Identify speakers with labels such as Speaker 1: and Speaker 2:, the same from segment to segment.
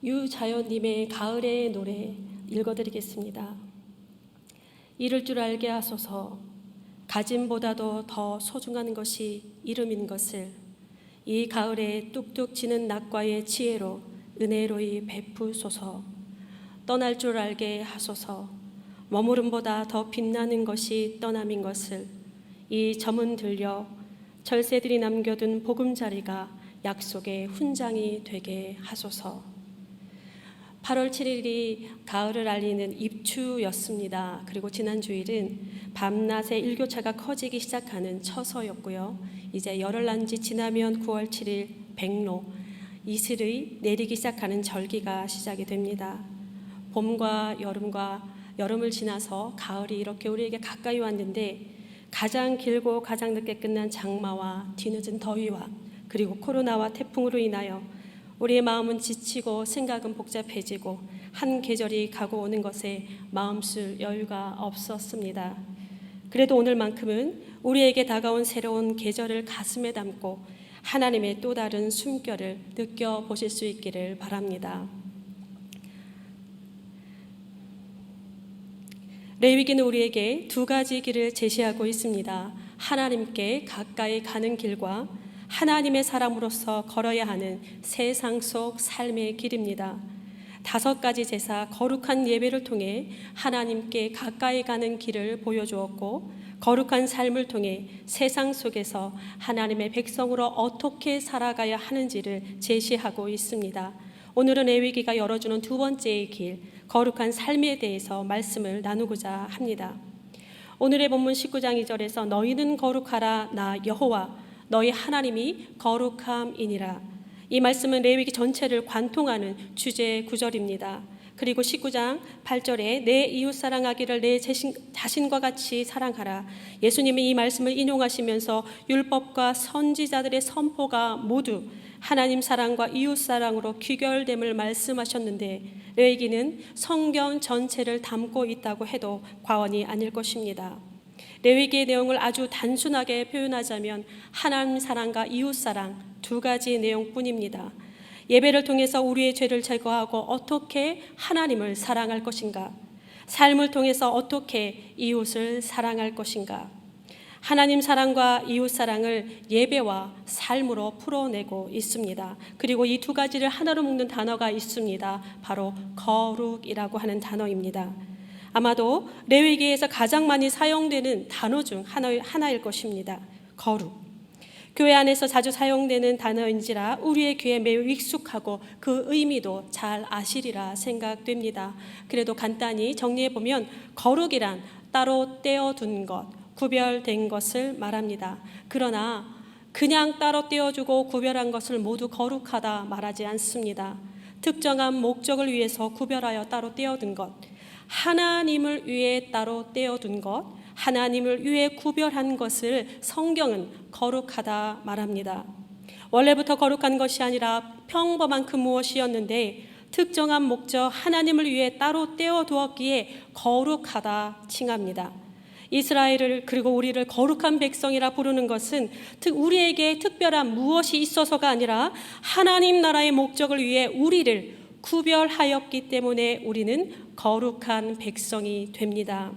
Speaker 1: 유자연님의 가을의 노래 읽어드리겠습니다. 이를 줄 알게 하소서. 가짐보다도 더 소중한 것이 이름인 것을 이 가을에 뚝뚝 지는 낮과의 지혜로 은혜로이 베푸소서. 떠날 줄 알게 하소서. 머무름보다 더 빛나는 것이 떠남인 것을 이 점은 들려 절세들이 남겨둔 보금자리가 약속의 훈장이 되게 하소서. 8월 7일이 가을을 알리는 입추였습니다. 그리고 지난 주일은 밤낮에 일교차가 커지기 시작하는 처서였고요. 이제 열흘난지 지나면 9월 7일 백로, 이슬이 내리기 시작하는 절기가 시작이 됩니다. 봄과 여름을 지나서 가을이 이렇게 우리에게 가까이 왔는데 가장 길고 가장 늦게 끝난 장마와 뒤늦은 더위와 그리고 코로나와 태풍으로 인하여 우리의 마음은 지치고 생각은 복잡해지고 한 계절이 가고 오는 것에 마음 쓸 여유가 없었습니다. 그래도 오늘만큼은 우리에게 다가온 새로운 계절을 가슴에 담고 하나님의 또 다른 숨결을 느껴보실 수 있기를 바랍니다. 레위기는 우리에게 두 가지 길을 제시하고 있습니다. 하나님께 가까이 가는 길과 하나님의 사람으로서 걸어야 하는 세상 속 삶의 길입니다. 5가지 제사, 거룩한 예배를 통해 하나님께 가까이 가는 길을 보여주었고 거룩한 삶을 통해 세상 속에서 하나님의 백성으로 어떻게 살아가야 하는지를 제시하고 있습니다. 오늘은 레위기가 열어주는 두 번째의 길, 거룩한 삶에 대해서 말씀을 나누고자 합니다. 오늘의 본문 19장 2절에서 너희는 거룩하라 나 여호와 너희 하나님이 거룩함이니라. 이 말씀은 레위기 전체를 관통하는 주제 구절입니다. 그리고 19장 8절에 내 이웃 사랑하기를 내 자신과 같이 사랑하라. 예수님이 이 말씀을 인용하시면서 율법과 선지자들의 선포가 모두 하나님 사랑과 이웃 사랑으로 귀결됨을 말씀하셨는데 레위기는 성경 전체를 담고 있다고 해도 과언이 아닐 것입니다. 레위기의 내용을 아주 단순하게 표현하자면 하나님 사랑과 이웃 사랑 두 가지 내용뿐입니다. 예배를 통해서 우리의 죄를 제거하고 어떻게 하나님을 사랑할 것인가, 삶을 통해서 어떻게 이웃을 사랑할 것인가, 하나님 사랑과 이웃 사랑을 예배와 삶으로 풀어내고 있습니다. 그리고 이 두 가지를 하나로 묶는 단어가 있습니다. 바로 거룩이라고 하는 단어입니다. 아마도 레위기에서 가장 많이 사용되는 단어 중 하나일 것입니다. 거룩. 교회 안에서 자주 사용되는 단어인지라 우리의 귀에 매우 익숙하고 그 의미도 잘 아시리라 생각됩니다. 그래도 간단히 정리해보면 거룩이란 따로 떼어둔 것, 구별된 것을 말합니다. 그러나 그냥 따로 떼어주고 구별한 것을 모두 거룩하다 말하지 않습니다. 특정한 목적을 위해서 구별하여 따로 떼어둔 것, 하나님을 위해 따로 떼어둔 것, 하나님을 위해 구별한 것을 성경은 거룩하다 말합니다. 원래부터 거룩한 것이 아니라 평범한 그 무엇이었는데 특정한 목적 하나님을 위해 따로 떼어두었기에 거룩하다 칭합니다. 이스라엘을 그리고 우리를 거룩한 백성이라 부르는 것은 우리에게 특별한 무엇이 있어서가 아니라 하나님 나라의 목적을 위해 우리를 구별하였기 때문에 우리는 거룩한 백성이 됩니다.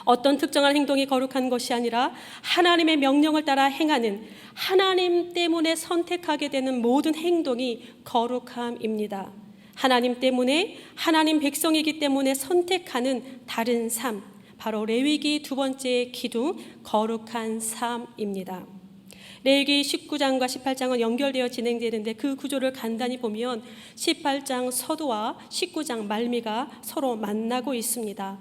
Speaker 1: 어떤 특정한 행동이 거룩한 것이 아니라 하나님의 명령을 따라 행하는, 하나님 때문에 선택하게 되는 모든 행동이 거룩함입니다. 하나님 때문에, 하나님 백성이기 때문에 선택하는 다른 삶, 바로 레위기 두 번째 기둥 거룩한 삶입니다. 레위기 19장과 18장은 연결되어 진행되는데 그 구조를 간단히 보면 18장 서두와 19장 말미가 서로 만나고 있습니다.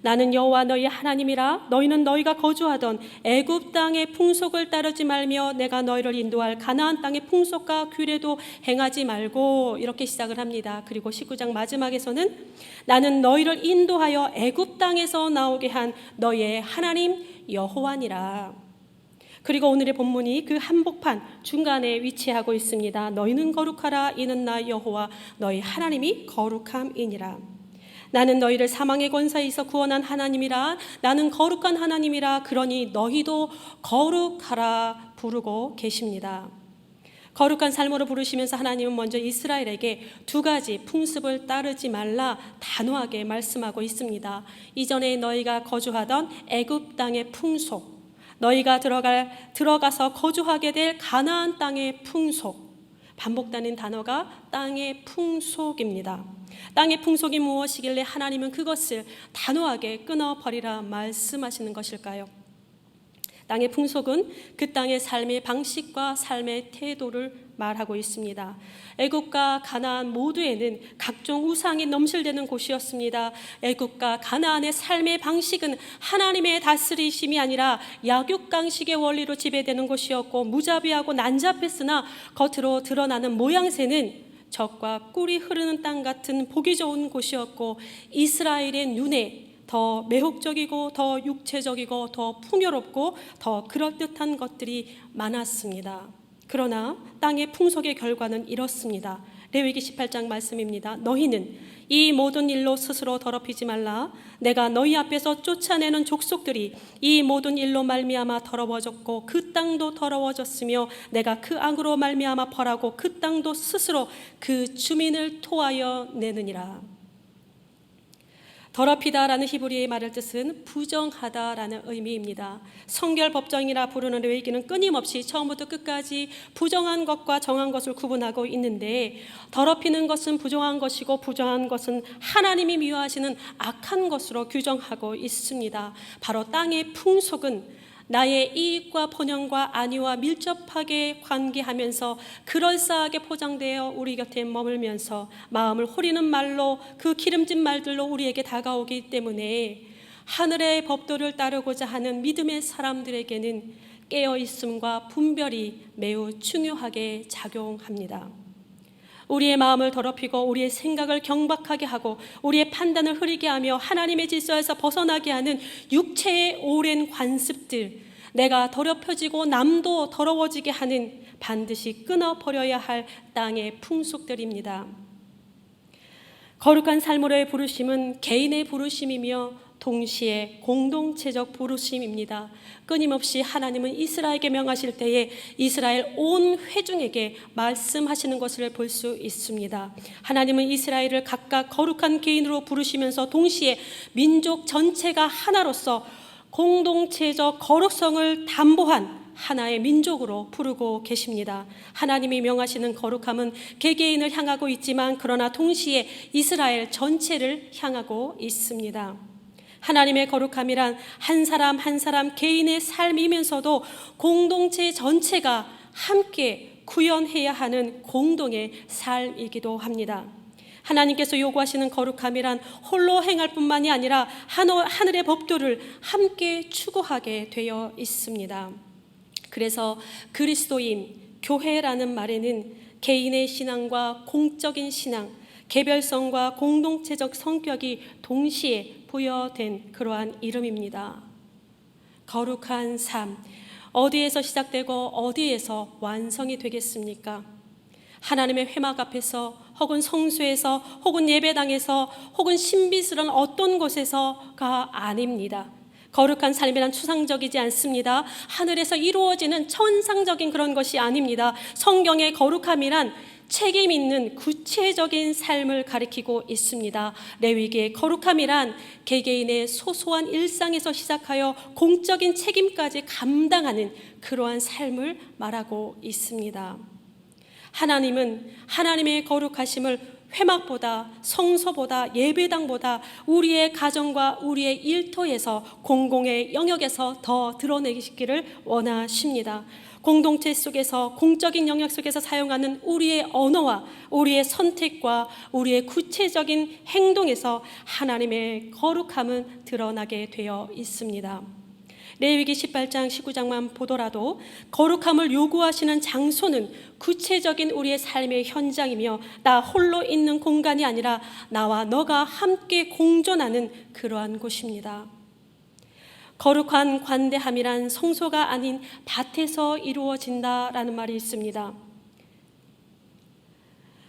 Speaker 1: 나는 여호와 너희 하나님이라. 너희는 너희가 거주하던 애굽 땅의 풍속을 따르지 말며 내가 너희를 인도할 가나안 땅의 풍속과 규례도 행하지 말고, 이렇게 시작을 합니다. 그리고 19장 마지막에서는 나는 너희를 인도하여 애굽 땅에서 나오게 한 너희의 하나님 여호와니라. 그리고 오늘의 본문이 그 한복판 중간에 위치하고 있습니다. 너희는 거룩하라. 이는 나 여호와 너희 하나님이 거룩함이니라. 나는 너희를 사망의 권세에서 구원한 하나님이라. 나는 거룩한 하나님이라. 그러니 너희도 거룩하라 부르고 계십니다. 거룩한 삶으로 부르시면서 하나님은 먼저 이스라엘에게 두 가지 풍습을 따르지 말라 단호하게 말씀하고 있습니다. 이전에 너희가 거주하던 애굽 땅의 풍속, 너희가 들어가서 거주하게 될 가나안 땅의 풍속, 반복되는 단어가 땅의 풍속입니다. 땅의 풍속이 무엇이길래 하나님은 그것을 단호하게 끊어버리라 말씀하시는 것일까요? 땅의 풍속은 그 땅의 삶의 방식과 삶의 태도를 말하고 있습니다. 애굽과 가나안 모두에는 각종 우상이 넘실대는 곳이었습니다. 애굽과 가나안의 삶의 방식은 하나님의 다스리심이 아니라 약육강식의 원리로 지배되는 곳이었고, 무자비하고 난잡했으나 겉으로 드러나는 모양새는 적과 꿀이 흐르는 땅 같은 보기 좋은 곳이었고, 이스라엘의 눈에 더 매혹적이고 더 육체적이고 더 풍요롭고 더 그럴듯한 것들이 많았습니다. 그러나 땅의 풍속의 결과는 이렇습니다. 레위기 18장 말씀입니다. 너희는 이 모든 일로 스스로 더럽히지 말라. 내가 너희 앞에서 쫓아내는 족속들이 이 모든 일로 말미암아 더러워졌고 그 땅도 더러워졌으며 내가 그 악으로 말미암아 벌하고 그 땅도 스스로 그 주민을 토하여 내느니라. 더럽히다라는 히브리의 말의 뜻은 부정하다라는 의미입니다. 성결법정이라 부르는 레위기는 끊임없이 처음부터 끝까지 부정한 것과 정한 것을 구분하고 있는데, 더럽히는 것은 부정한 것이고 부정한 것은 하나님이 미워하시는 악한 것으로 규정하고 있습니다. 바로 땅의 풍속은 나의 이익과 본연과 안위와 밀접하게 관계하면서 그럴싸하게 포장되어 우리 곁에 머물면서 마음을 호리는 말로, 그 기름진 말들로 우리에게 다가오기 때문에 하늘의 법도를 따르고자 하는 믿음의 사람들에게는 깨어있음과 분별이 매우 중요하게 작용합니다. 우리의 마음을 더럽히고 우리의 생각을 경박하게 하고 우리의 판단을 흐리게 하며 하나님의 질서에서 벗어나게 하는 육체의 오랜 관습들, 내가 더럽혀지고 남도 더러워지게 하는 반드시 끊어버려야 할 땅의 풍속들입니다. 거룩한 삶으로의 부르심은 개인의 부르심이며 동시에 공동체적 부르심입니다. 끊임없이 하나님은 이스라엘에게 명하실 때에 이스라엘 온 회중에게 말씀하시는 것을 볼 수 있습니다. 하나님은 이스라엘을 각각 거룩한 개인으로 부르시면서 동시에 민족 전체가 하나로서 공동체적 거룩성을 담보한 하나의 민족으로 부르고 계십니다. 하나님이 명하시는 거룩함은 개개인을 향하고 있지만 그러나 동시에 이스라엘 전체를 향하고 있습니다. 하나님의 거룩함이란 한 사람 한 사람 개인의 삶이면서도 공동체 전체가 함께 구현해야 하는 공동의 삶이기도 합니다. 하나님께서 요구하시는 거룩함이란 홀로 행할 뿐만이 아니라 하늘의 법도를 함께 추구하게 되어 있습니다. 그래서 그리스도인, 교회라는 말에는 개인의 신앙과 공적인 신앙, 개별성과 공동체적 성격이 동시에 부여된 그러한 이름입니다. 거룩한 삶, 어디에서 시작되고 어디에서 완성이 되겠습니까? 하나님의 회막 앞에서 혹은 성소에서 혹은 예배당에서 혹은 신비스러운 어떤 곳에서가 아닙니다. 거룩한 삶이란 추상적이지 않습니다. 하늘에서 이루어지는 천상적인 그런 것이 아닙니다. 성경의 거룩함이란 책임 있는 구체적인 삶을 가리키고 있습니다. 레위기의 거룩함이란 개개인의 소소한 일상에서 시작하여 공적인 책임까지 감당하는 그러한 삶을 말하고 있습니다. 하나님은 하나님의 거룩하심을 회막보다, 성소보다, 예배당보다 우리의 가정과 우리의 일터에서, 공공의 영역에서 더 드러내시기를 원하십니다. 공동체 속에서, 공적인 영역 속에서 사용하는 우리의 언어와 우리의 선택과 우리의 구체적인 행동에서 하나님의 거룩함은 드러나게 되어 있습니다. 레위기 18장 19장만 보더라도 거룩함을 요구하시는 장소는 구체적인 우리의 삶의 현장이며 나 홀로 있는 공간이 아니라 나와 너가 함께 공존하는 그러한 곳입니다. 거룩한 관대함이란 성소가 아닌 밭에서 이루어진다라는 말이 있습니다.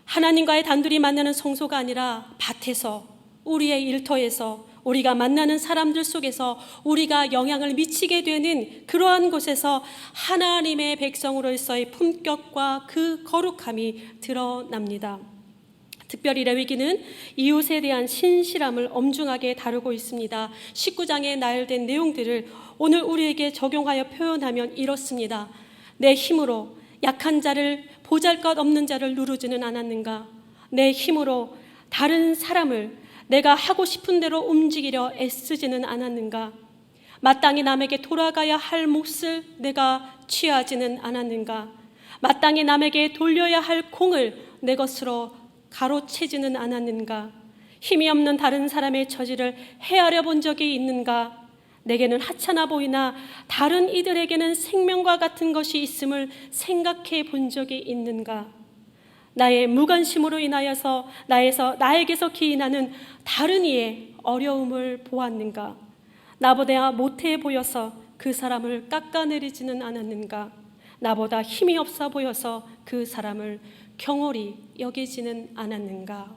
Speaker 1: 하나님과의 단둘이 만나는 성소가 아니라 밭에서, 우리의 일터에서, 우리가 만나는 사람들 속에서 우리가 영향을 미치게 되는 그러한 곳에서 하나님의 백성으로서의 품격과 그 거룩함이 드러납니다. 특별히 레위기는 이웃에 대한 신실함을 엄중하게 다루고 있습니다. 19장에 나열된 내용들을 오늘 우리에게 적용하여 표현하면 이렇습니다. 내 힘으로 약한 자를, 보잘것없는 자를 누르지는 않았는가? 내 힘으로 다른 사람을 내가 하고 싶은 대로 움직이려 애쓰지는 않았는가? 마땅히 남에게 돌아가야 할 몫을 내가 취하지는 않았는가? 마땅히 남에게 돌려야 할 공을 내 것으로 가로채지는 않았는가? 힘이 없는 다른 사람의 처지를 헤아려 본 적이 있는가? 내게는 하찮아 보이나 다른 이들에게는 생명과 같은 것이 있음을 생각해 본 적이 있는가? 나의 무관심으로 인하여서 나에게서 기인하는 다른 이의 어려움을 보았는가? 나보다 못해 보여서 그 사람을 깎아내리지는 않았는가? 나보다 힘이 없어 보여서 그 사람을 경홀히 여기지는 않았는가?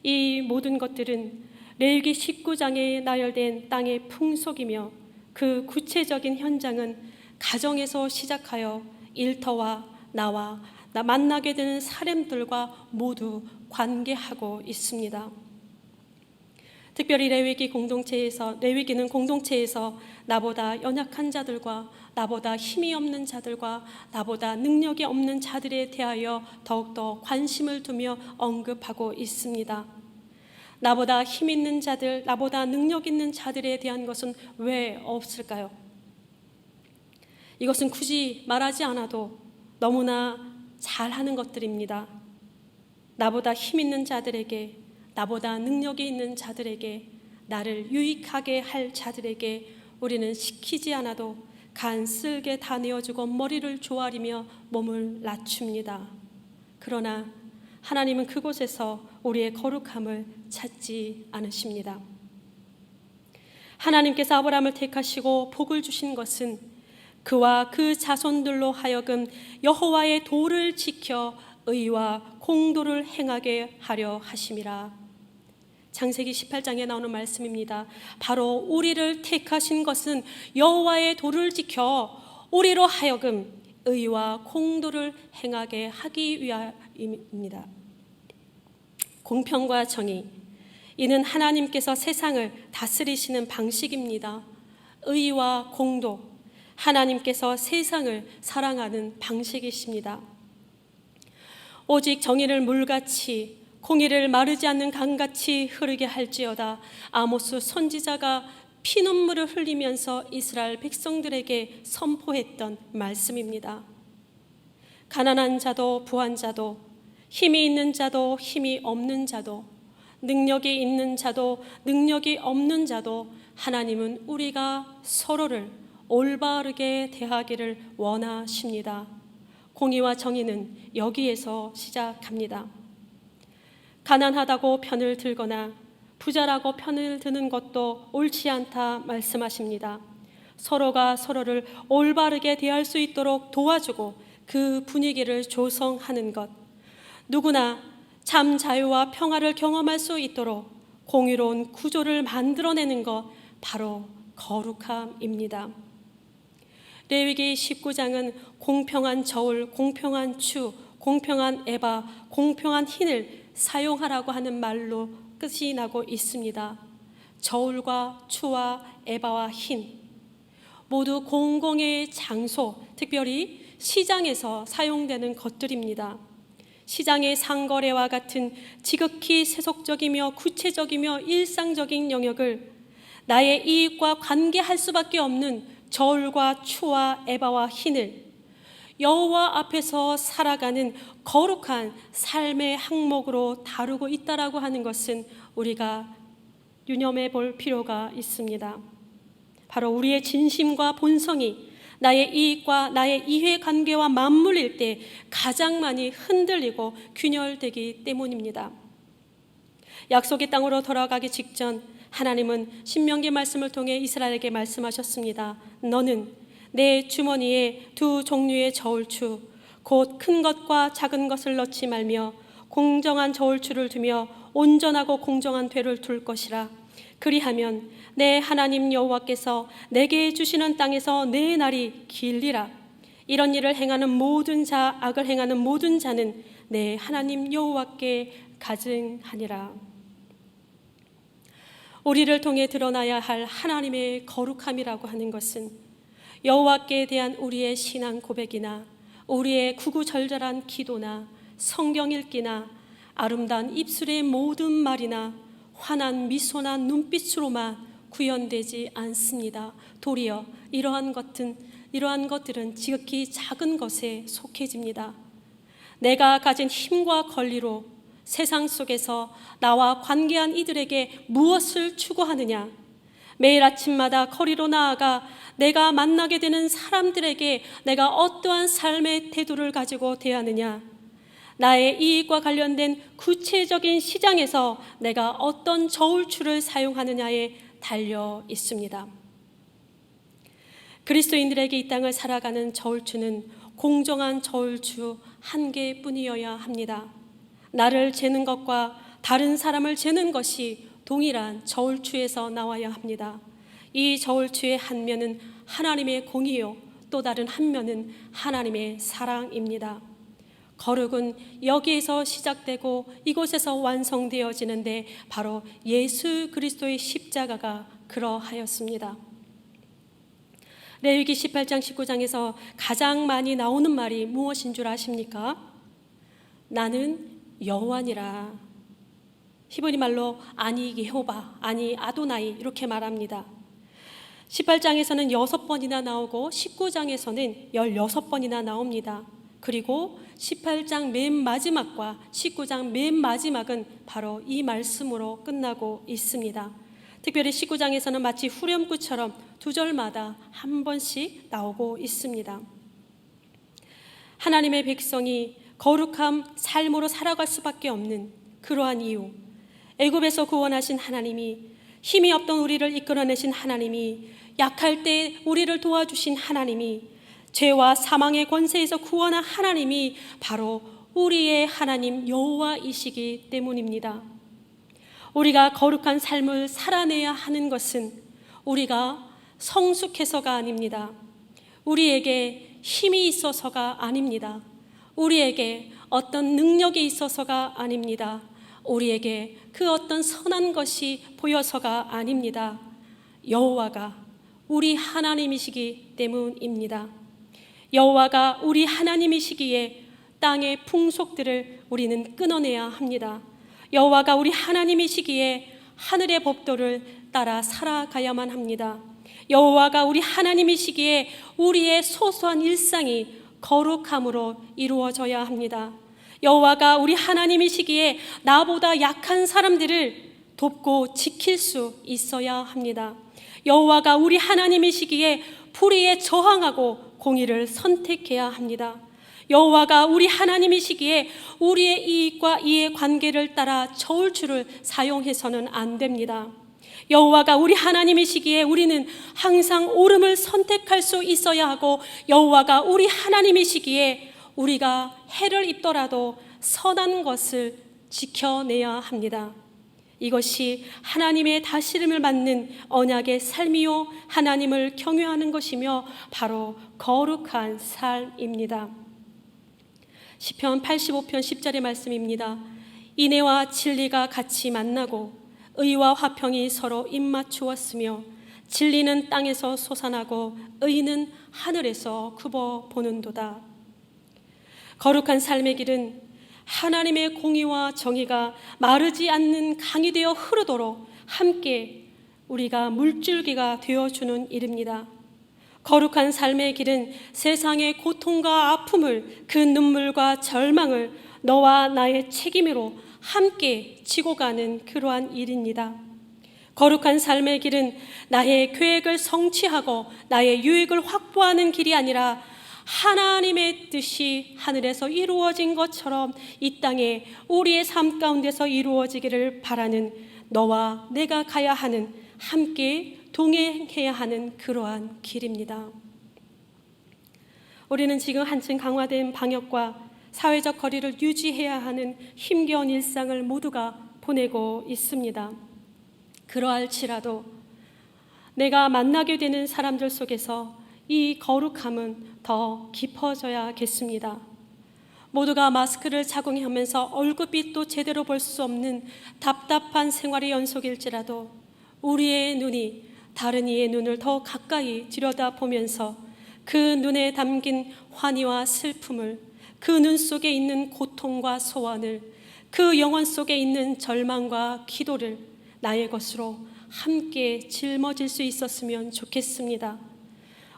Speaker 1: 이 모든 것들은 레위기 19장에 나열된 땅의 풍속이며 그 구체적인 현장은 가정에서 시작하여 일터와 나와 만나게 되는 사람들과 모두 관계하고 있습니다. 특별히 레위기는 공동체에서 나보다 연약한 자들과 나보다 힘이 없는 자들과 나보다 능력이 없는 자들에 대하여 더욱더 관심을 두며 언급하고 있습니다. 나보다 힘 있는 자들, 나보다 능력 있는 자들에 대한 것은 왜 없을까요? 이것은 굳이 말하지 않아도 너무나 잘하는 것들입니다. 나보다 힘 있는 자들에게, 나보다 능력이 있는 자들에게, 나를 유익하게 할 자들에게 우리는 시키지 않아도 간쓸게 다 내어주고 머리를 조아리며 몸을 낮춥니다. 그러나 하나님은 그곳에서 우리의 거룩함을 찾지 않으십니다. 하나님께서 아브라함을 택하시고 복을 주신 것은 그와 그 자손들로 하여금 여호와의 도를 지켜 의와 공도를 행하게 하려 하심이라. 창세기 18장에 나오는 말씀입니다. 바로 우리를 택하신 것은 여호와의 도를 지켜 우리로 하여금 의와 공도를 행하게 하기 위함입니다. 공평과 정의, 이는 하나님께서 세상을 다스리시는 방식입니다. 의와 공도, 하나님께서 세상을 사랑하는 방식이십니다. 오직 정의를 물같이 공의를 마르지 않는 강같이 흐르게 할지어다. 아모스 선지자가 피눈물을 흘리면서 이스라엘 백성들에게 선포했던 말씀입니다. 가난한 자도 부한 자도, 힘이 있는 자도 힘이 없는 자도, 능력이 있는 자도 능력이 없는 자도 하나님은 우리가 서로를 올바르게 대하기를 원하십니다. 공의와 정의는 여기에서 시작합니다. 가난하다고 편을 들거나 부자라고 편을 드는 것도 옳지 않다 말씀하십니다. 서로가 서로를 올바르게 대할 수 있도록 도와주고 그 분위기를 조성하는 것, 누구나 참 자유와 평화를 경험할 수 있도록 공의로운 구조를 만들어내는 것, 바로 거룩함입니다. 레위기 19장은 공평한 저울, 공평한 추, 공평한 에바, 공평한 흰을 사용하라고 하는 말로 끝이 나고 있습니다. 저울과 추와 에바와 흰, 모두 공공의 장소, 특별히 시장에서 사용되는 것들입니다. 시장의 상거래와 같은 지극히 세속적이며 구체적이며 일상적인 영역을 나의 이익과 관계할 수밖에 없는 저울과 추와 에바와 흰을 여호와 앞에서 살아가는 거룩한 삶의 항목으로 다루고 있다라고 하는 것은 우리가 유념해 볼 필요가 있습니다. 바로 우리의 진심과 본성이 나의 이익과 나의 이해관계와 맞물릴 때 가장 많이 흔들리고 균열되기 때문입니다. 약속의 땅으로 돌아가기 직전 하나님은 신명기 말씀을 통해 이스라엘에게 말씀하셨습니다. 너는 내 주머니에 두 종류의 저울추, 곧 큰 것과 작은 것을 넣지 말며 공정한 저울추를 두며 온전하고 공정한 되를 둘 것이라. 그리하면 내 하나님 여호와께서 내게 주시는 땅에서 내 날이 길리라. 이런 일을 행하는 모든 자, 악을 행하는 모든 자는 내 하나님 여호와께 가증하니라. 우리를 통해 드러나야 할 하나님의 거룩함이라고 하는 것은 여호와께 대한 우리의 신앙 고백이나 우리의 구구절절한 기도나 성경 읽기나 아름다운 입술의 모든 말이나 환한 미소나 눈빛으로만 구현되지 않습니다. 도리어 이러한 것들은 지극히 작은 것에 속해집니다. 내가 가진 힘과 권리로 세상 속에서 나와 관계한 이들에게 무엇을 추구하느냐? 매일 아침마다 거리로 나아가 내가 만나게 되는 사람들에게 내가 어떠한 삶의 태도를 가지고 대하느냐? 나의 이익과 관련된 구체적인 시장에서 내가 어떤 저울추를 사용하느냐에 달려 있습니다. 그리스도인들에게 이 땅을 살아가는 저울추는 공정한 저울추 한 개뿐이어야 합니다. 나를 재는 것과 다른 사람을 재는 것이 동일한 저울추에서 나와야 합니다. 이 저울추의 한 면은 하나님의 공의요, 또 다른 한 면은 하나님의 사랑입니다. 거룩은 여기에서 시작되고 이곳에서 완성되어지는데 바로 예수 그리스도의 십자가가 그러하였습니다. 레위기 18장 19장에서 가장 많이 나오는 말이 무엇인 줄 아십니까? 나는 여호와니라. 히브리 말로 아니 예호바, 아니 아도나이 이렇게 말합니다. 18장에서는 6번이나 나오고 19장에서는 16번이나 나옵니다. 그리고 18장 맨 마지막과 19장 맨 마지막은 바로 이 말씀으로 끝나고 있습니다. 특별히 19장에서는 마치 후렴구처럼 두 절마다 한 번씩 나오고 있습니다. 하나님의 백성이 거룩한 삶으로 살아갈 수밖에 없는 그러한 이유, 애굽에서 구원하신 하나님이, 힘이 없던 우리를 이끌어내신 하나님이, 약할 때 우리를 도와주신 하나님이, 죄와 사망의 권세에서 구원한 하나님이 바로 우리의 하나님 여호와이시기 때문입니다. 우리가 거룩한 삶을 살아내야 하는 것은 우리가 성숙해서가 아닙니다. 우리에게 힘이 있어서가 아닙니다. 우리에게 어떤 능력이 있어서가 아닙니다. 우리에게 그 어떤 선한 것이 보여서가 아닙니다. 여호와가 우리 하나님이시기 때문입니다. 여호와가 우리 하나님이시기에 땅의 풍속들을 우리는 끊어내야 합니다. 여호와가 우리 하나님이시기에 하늘의 법도를 따라 살아가야만 합니다. 여호와가 우리 하나님이시기에 우리의 소소한 일상이 거룩함으로 이루어져야 합니다. 여호와가 우리 하나님이시기에 나보다 약한 사람들을 돕고 지킬 수 있어야 합니다. 여호와가 우리 하나님이시기에 불의에 저항하고 공의를 선택해야 합니다. 여호와가 우리 하나님이시기에 우리의 이익과 이의 관계를 따라 저울추를 사용해서는 안 됩니다. 여호와가 우리 하나님이시기에 우리는 항상 옳음을 선택할 수 있어야 하고, 여호와가 우리 하나님이시기에 우리가 해를 입더라도 선한 것을 지켜내야 합니다. 이것이 하나님의 다스림을 받는 언약의 삶이요, 하나님을 경외하는 것이며 바로 거룩한 삶입니다. 시편 85편 10절의 말씀입니다. 인애와 진리가 같이 만나고 의와 화평이 서로 입맞추었으며 진리는 땅에서 솟아나고 의는 하늘에서 굽어 보는도다. 거룩한 삶의 길은 하나님의 공의와 정의가 마르지 않는 강이 되어 흐르도록 함께 우리가 물줄기가 되어주는 일입니다. 거룩한 삶의 길은 세상의 고통과 아픔을, 그 눈물과 절망을 너와 나의 책임으로 함께 지고 가는 그러한 일입니다. 거룩한 삶의 길은 나의 계획을 성취하고 나의 유익을 확보하는 길이 아니라 하나님의 뜻이 하늘에서 이루어진 것처럼 이 땅에 우리의 삶 가운데서 이루어지기를 바라는, 너와 내가 가야 하는, 함께 동행해야 하는 그러한 길입니다. 우리는 지금 한층 강화된 방역과 사회적 거리를 유지해야 하는 힘겨운 일상을 모두가 보내고 있습니다. 그러할지라도 내가 만나게 되는 사람들 속에서 이 거룩함은 더 깊어져야겠습니다. 모두가 마스크를 착용하면서 얼굴빛도 제대로 볼 수 없는 답답한 생활의 연속일지라도 우리의 눈이 다른 이의 눈을 더 가까이 들여다보면서 그 눈에 담긴 환희와 슬픔을, 그 눈 속에 있는 고통과 소원을, 그 영혼 속에 있는 절망과 기도를 나의 것으로 함께 짊어질 수 있었으면 좋겠습니다.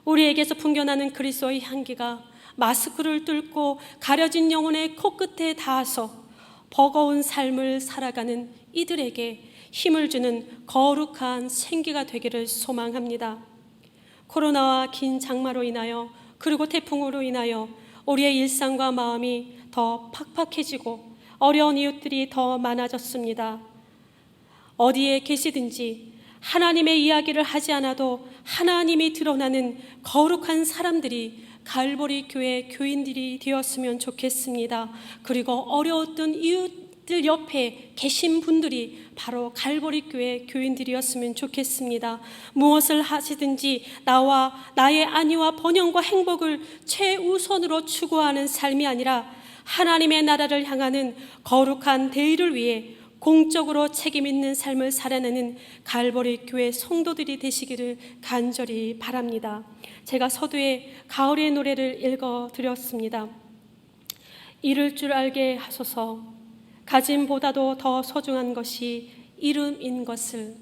Speaker 1: 우리에게서 풍겨나는 그리스도의 향기가 마스크를 뚫고 가려진 영혼의 코끝에 닿아서 버거운 삶을 살아가는 이들에게 힘을 주는 거룩한 생기가 되기를 소망합니다. 코로나와 긴 장마로 인하여, 그리고 태풍으로 인하여 우리의 일상과 마음이 더 팍팍해지고 어려운 이웃들이 더 많아졌습니다. 어디에 계시든지 하나님의 이야기를 하지 않아도 하나님이 드러나는 거룩한 사람들이 갈보리 교회 교인들이 되었으면 좋겠습니다. 그리고 어려웠던 이웃들 옆에 계신 분들이 바로 갈보리 교회 교인들이었으면 좋겠습니다. 무엇을 하시든지 나와 나의 안위와 번영과 행복을 최우선으로 추구하는 삶이 아니라 하나님의 나라를 향하는 거룩한 대의를 위해 공적으로 책임 있는 삶을 살아내는 갈보리 교회 성도들이 되시기를 간절히 바랍니다. 제가 서두에 가을의 노래를 읽어드렸습니다. 이룰 줄 알게 하소서. 가짐보다도 더 소중한 것이 이름인 것을.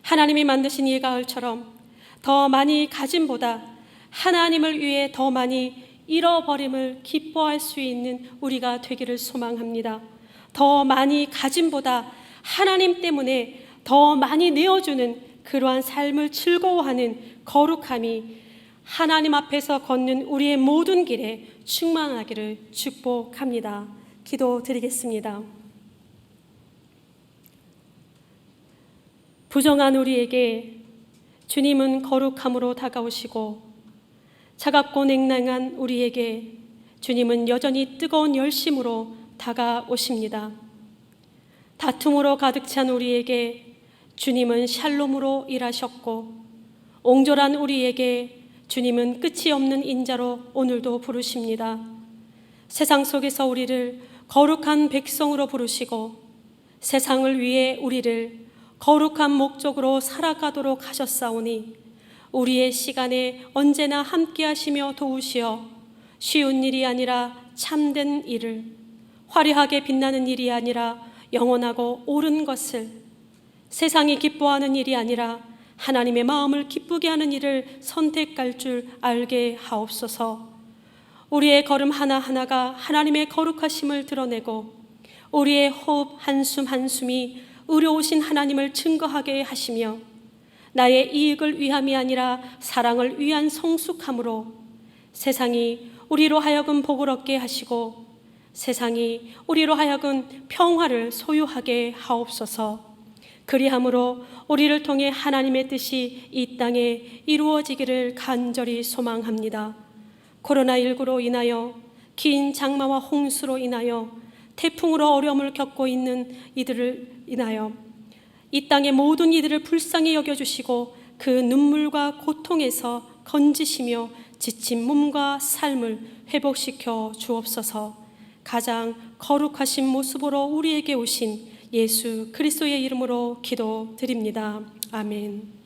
Speaker 1: 하나님이 만드신 이 가을처럼 더 많이 가짐보다 하나님을 위해 더 많이 잃어버림을 기뻐할 수 있는 우리가 되기를 소망합니다. 더 많이 가짐보다 하나님 때문에 더 많이 내어주는 그러한 삶을 즐거워하는 거룩함이 하나님 앞에서 걷는 우리의 모든 길에 충만하기를 축복합니다. 기도드리겠습니다. 부정한 우리에게 주님은 거룩함으로 다가오시고, 차갑고 냉랭한 우리에게 주님은 여전히 뜨거운 열심으로 다가오십니다. 다툼으로 가득 찬 우리에게 주님은 샬롬으로 일하셨고, 옹졸한 우리에게 주님은 끝이 없는 인자로 오늘도 부르십니다. 세상 속에서 우리를 거룩한 백성으로 부르시고 세상을 위해 우리를 거룩한 목적으로 살아가도록 하셨사오니 우리의 시간에 언제나 함께 하시며 도우시어 쉬운 일이 아니라 참된 일을, 화려하게 빛나는 일이 아니라 영원하고 옳은 것을, 세상이 기뻐하는 일이 아니라 하나님의 마음을 기쁘게 하는 일을 선택할 줄 알게 하옵소서. 우리의 걸음 하나하나가 하나님의 거룩하심을 드러내고 우리의 호흡 한숨 한숨이 의로우신 하나님을 증거하게 하시며 나의 이익을 위함이 아니라 사랑을 위한 성숙함으로 세상이 우리로 하여금 복을 얻게 하시고 세상이 우리로 하여금 평화를 소유하게 하옵소서. 그리함으로 우리를 통해 하나님의 뜻이 이 땅에 이루어지기를 간절히 소망합니다. 코로나19로 인하여, 긴 장마와 홍수로 인하여, 태풍으로 어려움을 겪고 있는 이들을 인하여 이 땅의 모든 이들을 불쌍히 여겨주시고 그 눈물과 고통에서 건지시며 지친 몸과 삶을 회복시켜 주옵소서. 가장 거룩하신 모습으로 우리에게 오신 예수 그리스도의 이름으로 기도드립니다. 아멘.